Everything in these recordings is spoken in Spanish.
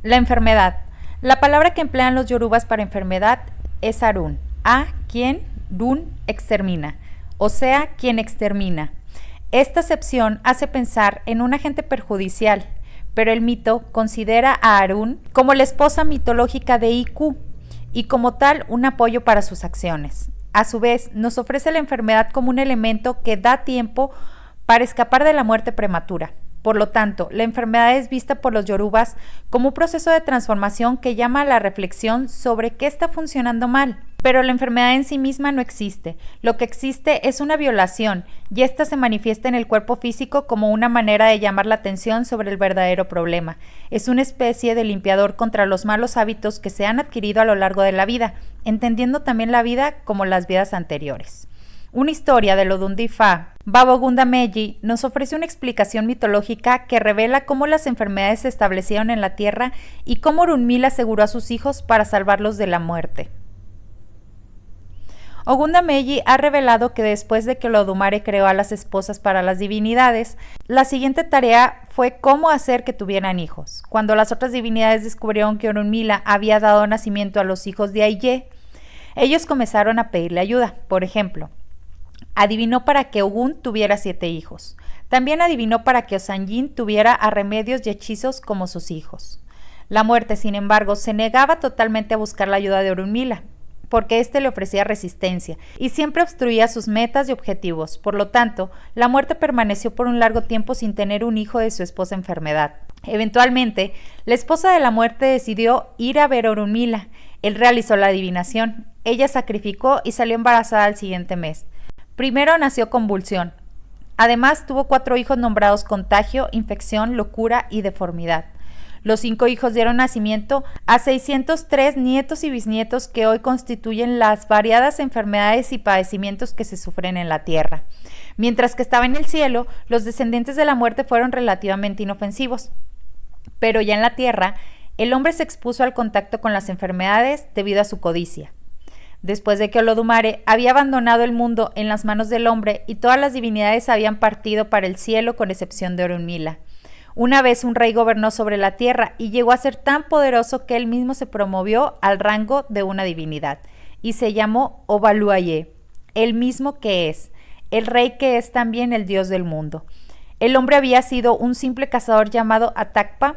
La enfermedad. La palabra que emplean los yorubas para enfermedad es arun. A, quien, run, extermina. O sea, quien extermina. Esta acepción hace pensar en un agente perjudicial, pero el mito considera a Arun como la esposa mitológica de Iku y como tal un apoyo para sus acciones. A su vez, nos ofrece la enfermedad como un elemento que da tiempo para escapar de la muerte prematura. Por lo tanto, la enfermedad es vista por los yorubas como un proceso de transformación que llama a la reflexión sobre qué está funcionando mal. Pero la enfermedad en sí misma no existe. Lo que existe es una violación y esta se manifiesta en el cuerpo físico como una manera de llamar la atención sobre el verdadero problema. Es una especie de limpiador contra los malos hábitos que se han adquirido a lo largo de la vida, entendiendo también la vida como las vidas anteriores. Una historia de Lodundifa, Babogunda Meji, nos ofrece una explicación mitológica que revela cómo las enfermedades se establecieron en la tierra y cómo Orunmila aseguró a sus hijos para salvarlos de la muerte. Ogunda Meji ha revelado que después de que Olodumare creó a las esposas para las divinidades, la siguiente tarea fue cómo hacer que tuvieran hijos. Cuando las otras divinidades descubrieron que Orunmila había dado nacimiento a los hijos de Aye, ellos comenzaron a pedirle ayuda. Por ejemplo, adivinó para que Ogun tuviera 7 hijos. También adivinó para que Osanjin tuviera a remedios y hechizos como sus hijos. La muerte, sin embargo, se negaba totalmente a buscar la ayuda de Orunmila, porque éste le ofrecía resistencia y siempre obstruía sus metas y objetivos. Por lo tanto, la muerte permaneció por un largo tiempo sin tener un hijo de su esposa enfermedad. Eventualmente, la esposa de la muerte decidió ir a ver a Orunmila. Él realizó la adivinación. Ella sacrificó y salió embarazada al siguiente mes. Primero nació Convulsión. Además, tuvo 4 hijos nombrados Contagio, Infección, Locura y Deformidad. Los 5 hijos dieron nacimiento a 603 nietos y bisnietos que hoy constituyen las variadas enfermedades y padecimientos que se sufren en la tierra. Mientras que estaba en el cielo, los descendientes de la muerte fueron relativamente inofensivos. Pero ya en la tierra, el hombre se expuso al contacto con las enfermedades debido a su codicia. Después de que Olodumare había abandonado el mundo en las manos del hombre y todas las divinidades habían partido para el cielo con excepción de Orunmila. Una vez un rey gobernó sobre la tierra y llegó a ser tan poderoso que él mismo se promovió al rango de una divinidad y se llamó Ovaluaye, el mismo que es, el rey que es también el dios del mundo. El hombre había sido un simple cazador llamado Atakpa,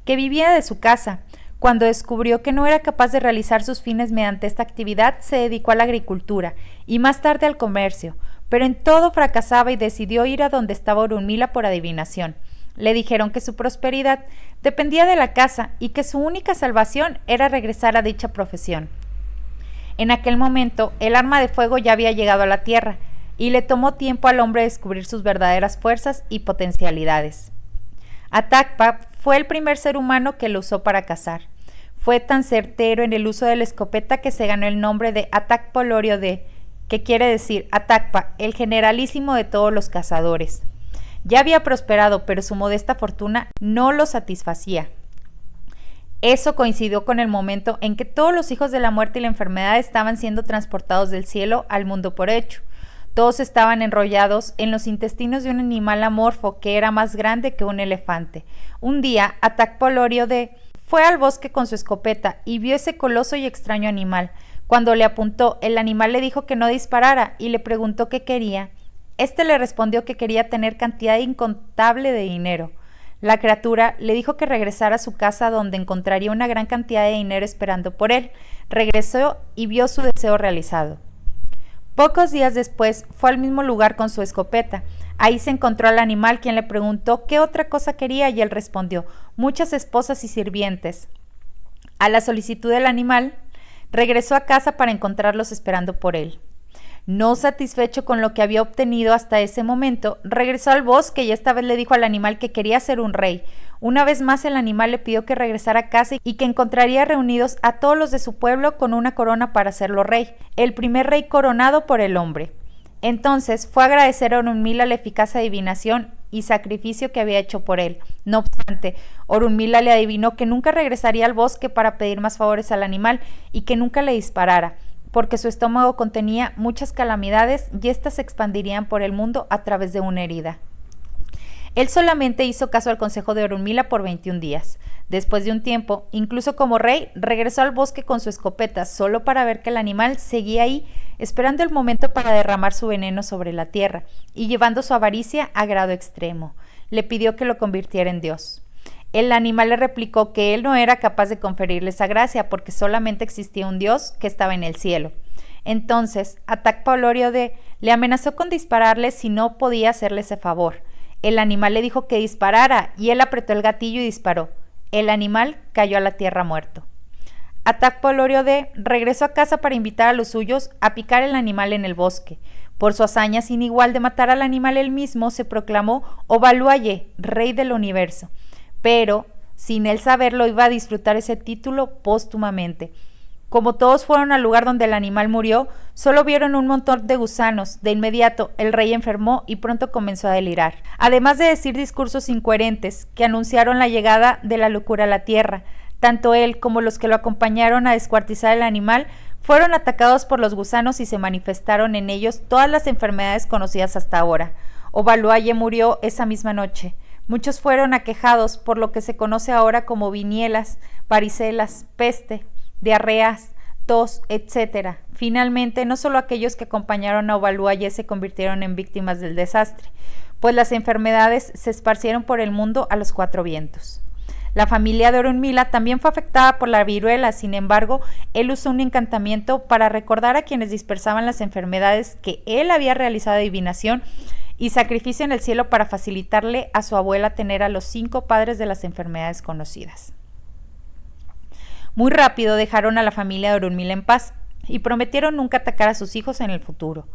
que vivía de su casa. Cuando descubrió que no era capaz de realizar sus fines mediante esta actividad, se dedicó a la agricultura y más tarde al comercio, pero en todo fracasaba y decidió ir a donde estaba Orunmila por adivinación. Le dijeron que su prosperidad dependía de la caza y que su única salvación era regresar a dicha profesión. En aquel momento, el arma de fuego ya había llegado a la tierra y le tomó tiempo al hombre descubrir sus verdaderas fuerzas y potencialidades. Atakpa fue el primer ser humano que lo usó para cazar. Fue tan certero en el uso de la escopeta que se ganó el nombre de Atakpa Olorio-de, que quiere decir Atakpa, el generalísimo de todos los cazadores. Ya había prosperado, pero su modesta fortuna no lo satisfacía. Eso coincidió con el momento en que todos los hijos de la muerte y la enfermedad estaban siendo transportados del cielo al mundo por hecho. Todos estaban enrollados en los intestinos de un animal amorfo que era más grande que un elefante. Un día, Atakpa Olorio-de fue al bosque con su escopeta y vio ese coloso y extraño animal. Cuando le apuntó, el animal le dijo que no disparara y le preguntó qué quería. Este le respondió que quería tener cantidad incontable de dinero. La criatura le dijo que regresara a su casa donde encontraría una gran cantidad de dinero esperando por él. Regresó y vio su deseo realizado. Pocos días después fue al mismo lugar con su escopeta. Ahí se encontró al animal, quien le preguntó qué otra cosa quería y él respondió: muchas esposas y sirvientes. A la solicitud del animal, regresó a casa para encontrarlos esperando por él. No satisfecho con lo que había obtenido hasta ese momento, regresó al bosque y esta vez le dijo al animal que quería ser un rey. Una vez más el animal le pidió que regresara a casa y que encontraría reunidos a todos los de su pueblo con una corona para hacerlo rey, el primer rey coronado por el hombre. Entonces fue a agradecer a Orunmila la eficaz adivinación y sacrificio que había hecho por él. No obstante, Orunmila le adivinó que nunca regresaría al bosque para pedir más favores al animal y que nunca le disparara, porque su estómago contenía muchas calamidades y éstas se expandirían por el mundo a través de una herida. Él solamente hizo caso al consejo de Orunmila por 21 días. Después de un tiempo, incluso como rey, regresó al bosque con su escopeta solo para ver que el animal seguía ahí, esperando el momento para derramar su veneno sobre la tierra y llevando su avaricia a grado extremo. Le pidió que lo convirtiera en Dios. El animal le replicó que él no era capaz de conferirle esa gracia porque solamente existía un Dios que estaba en el cielo. Entonces, Atak-Pa-Oloriode le amenazó con dispararle si no podía hacerle ese favor. El animal le dijo que disparara y él apretó el gatillo y disparó. El animal cayó a la tierra muerto. Atak-Pa-Oloriode regresó a casa para invitar a los suyos a picar el animal en el bosque. Por su hazaña sin igual de matar al animal él mismo, se proclamó Ovaluaye, rey del universo. Pero, sin él saberlo, iba a disfrutar ese título póstumamente. Como todos fueron al lugar donde el animal murió, solo vieron un montón de gusanos. De inmediato, el rey enfermó y pronto comenzó a delirar. Además de decir discursos incoherentes que anunciaron la llegada de la locura a la tierra, tanto él como los que lo acompañaron a descuartizar el animal fueron atacados por los gusanos y se manifestaron en ellos todas las enfermedades conocidas hasta ahora. Ovaluaye murió esa misma noche. Muchos fueron aquejados por lo que se conoce ahora como vinielas, varicelas, peste, diarreas, tos, etc. Finalmente, no solo aquellos que acompañaron a Ovaluaye se convirtieron en víctimas del desastre, pues las enfermedades se esparcieron por el mundo a los 4 vientos. La familia de Orunmila también fue afectada por la viruela, sin embargo, él usó un encantamiento para recordar a quienes dispersaban las enfermedades que él había realizado adivinación y sacrificio en el cielo para facilitarle a su abuela tener a los 5 padres de las enfermedades conocidas. Muy rápido dejaron a la familia de Orunmila en paz y prometieron nunca atacar a sus hijos en el futuro.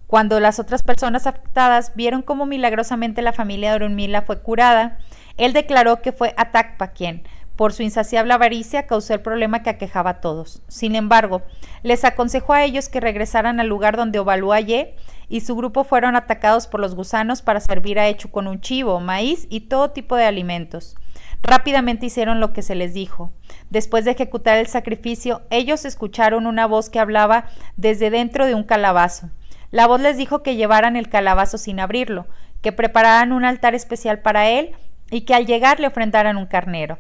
Cuando las otras personas afectadas vieron cómo milagrosamente la familia de Orunmila fue curada, él declaró que fue Atakpa quien, por su insaciable avaricia, causó el problema que aquejaba a todos. Sin embargo, les aconsejó a ellos que regresaran al lugar donde Ovaluaye y su grupo fueron atacados por los gusanos para servir a Echu con un chivo, maíz y todo tipo de alimentos. Rápidamente hicieron lo que se les dijo. Después de ejecutar el sacrificio, ellos escucharon una voz que hablaba desde dentro de un calabazo. La voz les dijo que llevaran el calabazo sin abrirlo, que prepararan un altar especial para él y que al llegar le ofrendaran un carnero.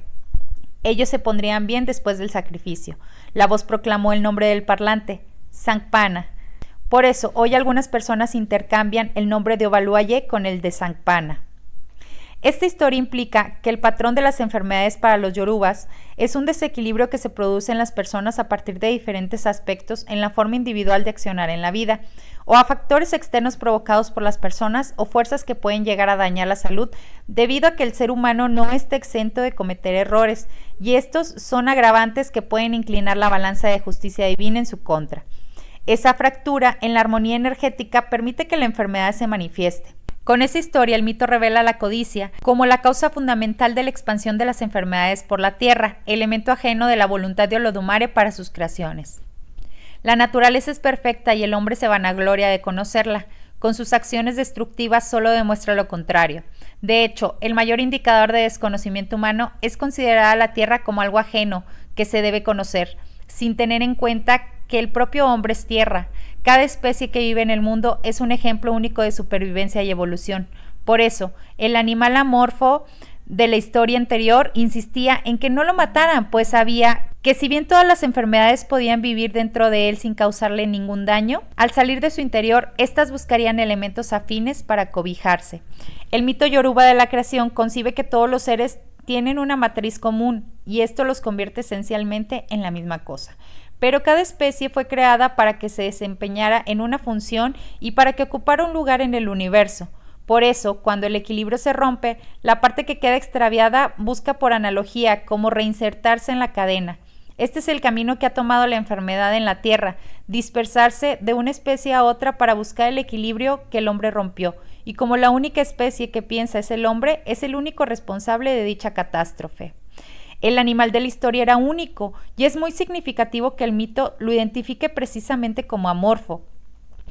Ellos se pondrían bien después del sacrificio. La voz proclamó el nombre del parlante, Sangpana. Por eso, hoy algunas personas intercambian el nombre de Ovaluaye con el de Sangpana. Esta historia implica que el patrón de las enfermedades para los yorubas es un desequilibrio que se produce en las personas a partir de diferentes aspectos en la forma individual de accionar en la vida, o a factores externos provocados por las personas o fuerzas que pueden llegar a dañar la salud debido a que el ser humano no está exento de cometer errores, y estos son agravantes que pueden inclinar la balanza de justicia divina en su contra. Esa fractura en la armonía energética permite que la enfermedad se manifieste. Con esa historia, el mito revela la codicia como la causa fundamental de la expansión de las enfermedades por la tierra, elemento ajeno de la voluntad de Olodumare para sus creaciones. La naturaleza es perfecta y el hombre se vanagloria de conocerla. Con sus acciones destructivas solo demuestra lo contrario. De hecho, el mayor indicador de desconocimiento humano es considerar a la tierra como algo ajeno que se debe conocer, sin tener en cuenta que el propio hombre es tierra. Cada especie que vive en el mundo es un ejemplo único de supervivencia y evolución. Por eso, el animal amorfo de la historia anterior insistía en que no lo mataran, pues sabía que si bien todas las enfermedades podían vivir dentro de él sin causarle ningún daño, al salir de su interior, éstas buscarían elementos afines para cobijarse. El mito yoruba de la creación concibe que todos los seres tienen una matriz común y esto los convierte esencialmente en la misma cosa. Pero cada especie fue creada para que se desempeñara en una función y para que ocupara un lugar en el universo. Por eso, cuando el equilibrio se rompe, la parte que queda extraviada busca por analogía cómo reinsertarse en la cadena. Este es el camino que ha tomado la enfermedad en la Tierra, dispersarse de una especie a otra para buscar el equilibrio que el hombre rompió. Y como la única especie que piensa es el hombre, es el único responsable de dicha catástrofe. El animal de la historia era único y es muy significativo que el mito lo identifique precisamente como amorfo,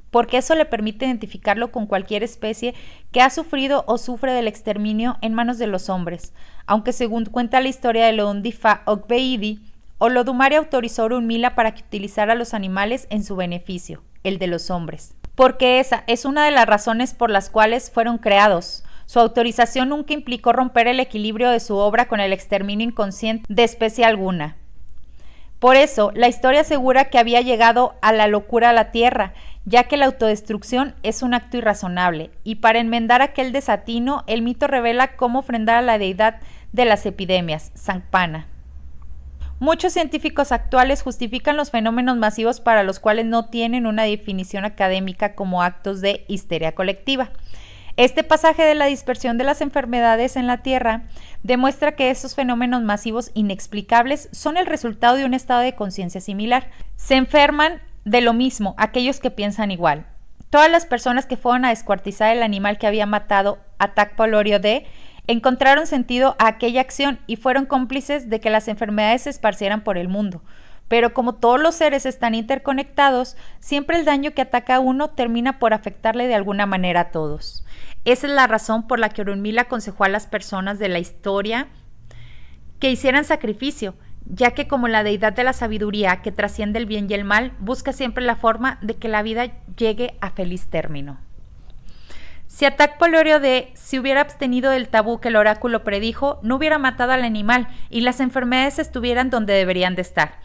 porque eso le permite identificarlo con cualquier especie que ha sufrido o sufre del exterminio en manos de los hombres. Aunque según cuenta la historia de Loondifa Ogbeidi, Olodumare autorizó a Orunmila para que utilizara los animales en su beneficio, el de los hombres. Porque esa es una de las razones por las cuales fueron creados. Su autorización nunca implicó romper el equilibrio de su obra con el exterminio inconsciente de especie alguna. Por eso, la historia asegura que había llegado a la locura a la Tierra, ya que la autodestrucción es un acto irrazonable, y para enmendar aquel desatino, el mito revela cómo ofrendar a la deidad de las epidemias, Shangpana. Muchos científicos actuales justifican los fenómenos masivos para los cuales no tienen una definición académica como actos de histeria colectiva. Este pasaje de la dispersión de las enfermedades en la Tierra demuestra que estos fenómenos masivos inexplicables son el resultado de un estado de conciencia similar. Se enferman de lo mismo aquellos que piensan igual. Todas las personas que fueron a descuartizar el animal que había matado a Takpoloryo-de encontraron sentido a aquella acción y fueron cómplices de que las enfermedades se esparcieran por el mundo. Pero como todos los seres están interconectados, siempre el daño que ataca a uno termina por afectarle de alguna manera a todos. Esa es la razón por la que Orunmila aconsejó a las personas de la historia que hicieran sacrificio, ya que como la deidad de la sabiduría que trasciende el bien y el mal, busca siempre la forma de que la vida llegue a feliz término. Si Takpoloryo-de se hubiera abstenido del tabú que el oráculo predijo, no hubiera matado al animal y las enfermedades estuvieran donde deberían de estar.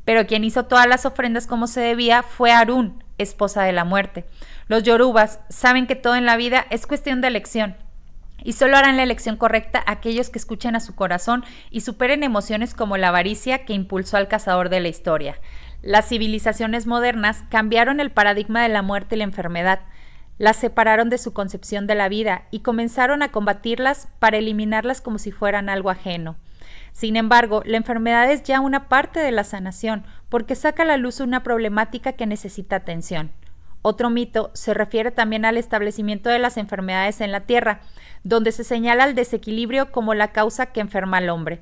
Pero quien hizo todas las ofrendas como se debía fue Arun, esposa de la muerte. Los yorubas saben que todo en la vida es cuestión de elección y solo harán la elección correcta aquellos que escuchen a su corazón y superen emociones como la avaricia que impulsó al cazador de la historia. Las civilizaciones modernas cambiaron el paradigma de la muerte y la enfermedad, las separaron de su concepción de la vida y comenzaron a combatirlas para eliminarlas como si fueran algo ajeno. Sin embargo, la enfermedad es ya una parte de la sanación, porque saca a la luz una problemática que necesita atención. Otro mito se refiere también al establecimiento de las enfermedades en la Tierra, donde se señala el desequilibrio como la causa que enferma al hombre.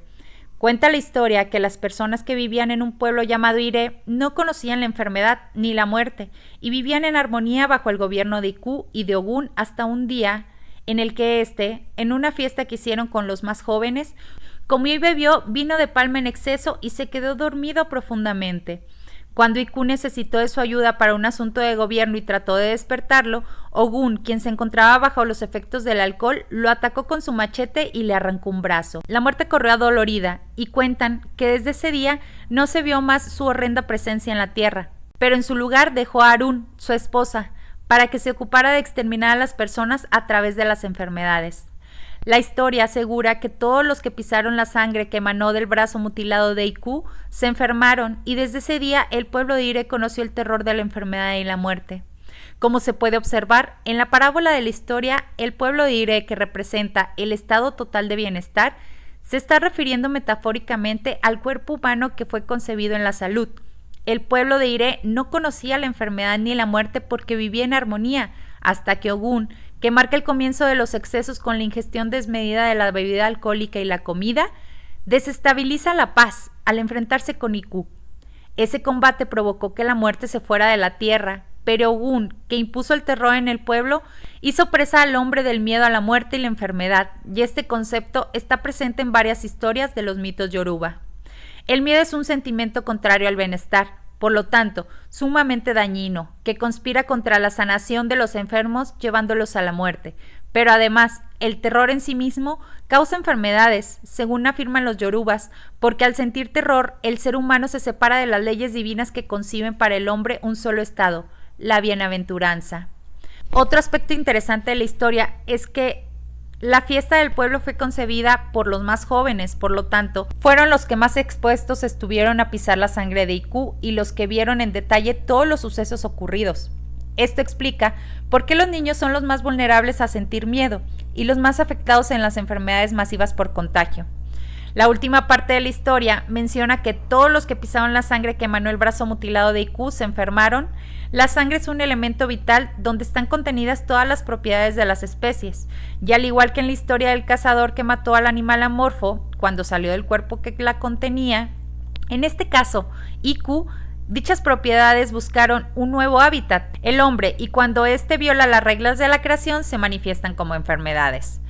Cuenta la historia que las personas que vivían en un pueblo llamado Ire no conocían la enfermedad ni la muerte y vivían en armonía bajo el gobierno de Iku y de Ogun hasta un día en el que en una fiesta que hicieron con los más jóvenes, comió y bebió vino de palma en exceso y se quedó dormido profundamente. Cuando Iku necesitó de su ayuda para un asunto de gobierno y trató de despertarlo, Ogun, quien se encontraba bajo los efectos del alcohol, lo atacó con su machete y le arrancó un brazo. La muerte corrió adolorida y cuentan que desde ese día no se vio más su horrenda presencia en la tierra, pero en su lugar dejó a Arun, su esposa, para que se ocupara de exterminar a las personas a través de las enfermedades. La historia asegura que todos los que pisaron la sangre que emanó del brazo mutilado de Iku se enfermaron y desde ese día el pueblo de Ire conoció el terror de la enfermedad y la muerte. Como se puede observar, en la parábola de la historia, el pueblo de Ire, que representa el estado total de bienestar, se está refiriendo metafóricamente al cuerpo humano que fue concebido en la salud. El pueblo de Ire no conocía la enfermedad ni la muerte porque vivía en armonía, hasta que Ogun, que marca el comienzo de los excesos con la ingestión desmedida de la bebida alcohólica y la comida, desestabiliza la paz al enfrentarse con Iku. Ese combate provocó que la muerte se fuera de la tierra, pero Ogun, que impuso el terror en el pueblo, hizo presa al hombre del miedo a la muerte y la enfermedad, y este concepto está presente en varias historias de los mitos yoruba. El miedo es un sentimiento contrario al bienestar, por lo tanto, sumamente dañino, que conspira contra la sanación de los enfermos llevándolos a la muerte. Pero además, el terror en sí mismo causa enfermedades, según afirman los yorubas, porque al sentir terror, el ser humano se separa de las leyes divinas que conciben para el hombre un solo estado, la bienaventuranza. Otro aspecto interesante de la historia es que la fiesta del pueblo fue concebida por los más jóvenes, por lo tanto, fueron los que más expuestos estuvieron a pisar la sangre de Iku y los que vieron en detalle todos los sucesos ocurridos. Esto explica por qué los niños son los más vulnerables a sentir miedo y los más afectados en las enfermedades masivas por contagio. La última parte de la historia menciona que todos los que pisaron la sangre que emanó el brazo mutilado de Iku se enfermaron. La sangre es un elemento vital donde están contenidas todas las propiedades de las especies, y al igual que en la historia del cazador que mató al animal amorfo cuando salió del cuerpo que la contenía, en este caso, Iku, dichas propiedades buscaron un nuevo hábitat, el hombre, y cuando éste viola las reglas de la creación se manifiestan como enfermedades.